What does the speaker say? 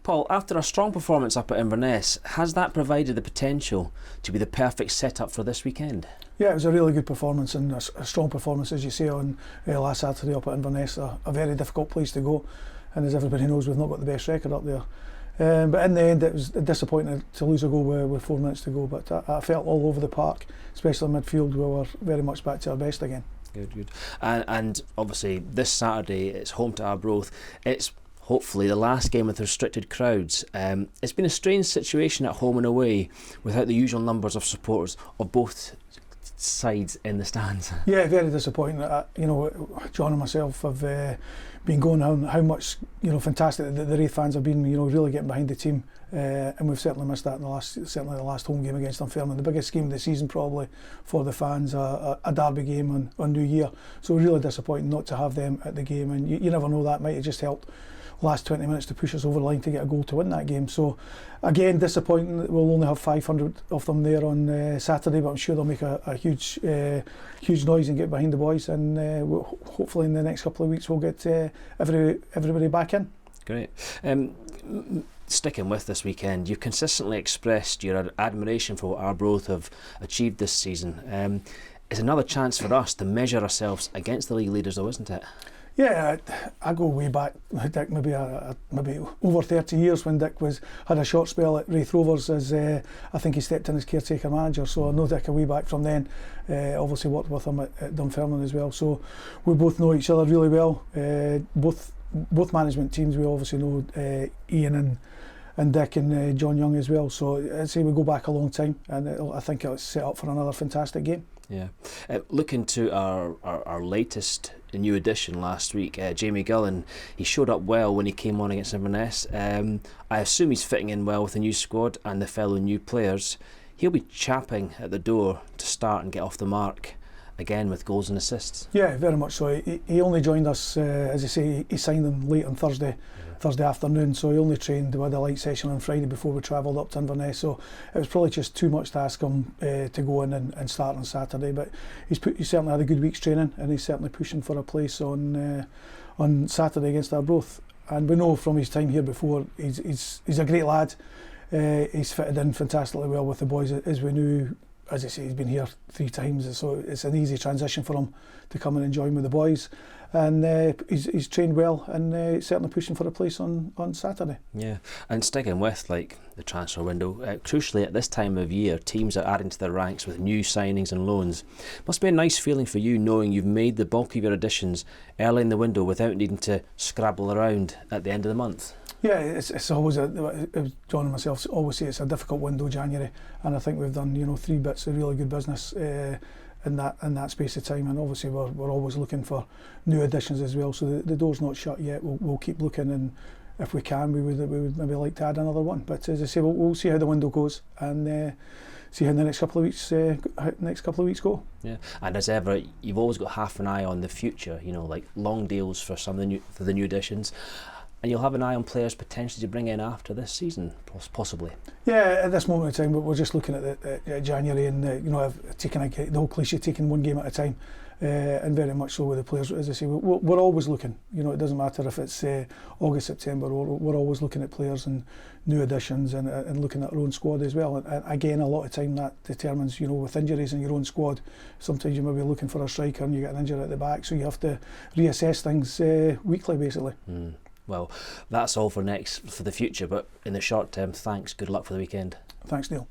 Paul, after a strong performance up at Inverness, has that provided the potential to be the perfect setup for this weekend? Yeah, it was a really good performance and a strong performance, as you say, on last Saturday up at Inverness. A very difficult place to go, and as everybody knows, we've not got the best record up there. But in the end, it was disappointing to lose a goal with 4 minutes to go. But I felt all over the park, especially in midfield, we were very much back to our best again. Good. And obviously, this Saturday it's home to Arbroath. It's hopefully the last game with restricted crowds. It's been a strange situation at home and away without the usual numbers of supporters of both sides in the stands. Yeah, very disappointing. John and myself have been going on how much fantastic the Raith fans have been. Really getting behind the team, and we've certainly missed that in the last home game against Dunfermline, the biggest game of the season probably for the fans, a derby game on New Year. So really disappointing not to have them at the game, and you never know, that might have just helped last 20 minutes to push us over the line to get a goal to win that game. So again, disappointing that we'll only have 500 of them there on Saturday, but I'm sure they'll make a huge noise and get behind the boys, and hopefully in the next couple of weeks we'll get everybody back in. Great. Sticking with this weekend, you've consistently expressed your admiration for what Arbroath have achieved this season. It's another chance for us to measure ourselves against the league leaders though, isn't it? Yeah, I go way back, Dick, maybe over 30 years, when Dick had a short spell at Raith Rovers as I think he stepped in as caretaker manager. So I know Dick way back from then. Obviously worked with him at Dunfermline as well. So we both know each other really well. Both management teams, we obviously know Ian and Dick and John Young as well. So I'd say we go back a long time, and I think it's set up for another fantastic game. Yeah. Looking to our latest new addition last week, Jamie Gillan, he showed up well when he came on against Inverness. I assume he's fitting in well with the new squad and the fellow new players. He'll be chapping at the door to start and get off the mark again with goals and assists. Yeah, very much so. He only joined us, as I say, he signed in late on Thursday afternoon, so he only trained with a light session on Friday before we travelled up to Inverness, so it was probably just too much to ask him to go in and start on Saturday. But he's certainly had a good week's training, and he's certainly pushing for a place on Saturday against Arbroath. And we know from his time here before, he's a great lad. He's fitted in fantastically well with the boys, as we knew. As I say, he's been here 3 times, so it's an easy transition for him to come in and join with the boys. And he's trained well, and certainly pushing for a place on Saturday. Yeah, and sticking with the transfer window, crucially at this time of year, teams are adding to their ranks with new signings and loans. Must be a nice feeling for you knowing you've made the bulk of your additions early in the window without needing to scrabble around at the end of the month. Yeah, it's always John and myself always say it's a difficult window, January, and I think we've done 3 bits of really good business in that space of time, and obviously we're always looking for new additions as well. So the door's not shut yet. We'll keep looking, and if we can, we would maybe like to add another one. But as I say, we'll see how the window goes, and see how the next couple of weeks go. Yeah, and as ever, you've always got half an eye on the future. Like long deals for the new additions. And you'll have an eye on players potentially to bring in after this season, possibly. Yeah, at this moment in time, we're just looking at January, and taking the whole cliche, taking one game at a time, and very much so with the players. As I say, we're always looking. It doesn't matter if it's August, September, we're always looking at players and new additions, and looking at our own squad as well. And again, a lot of time that determines, with injuries in your own squad, sometimes you may be looking for a striker and you get an injury at the back, so you have to reassess things weekly, basically. Well, that's all for the future, but in the short term, thanks. Good luck for the weekend. Thanks, Neil.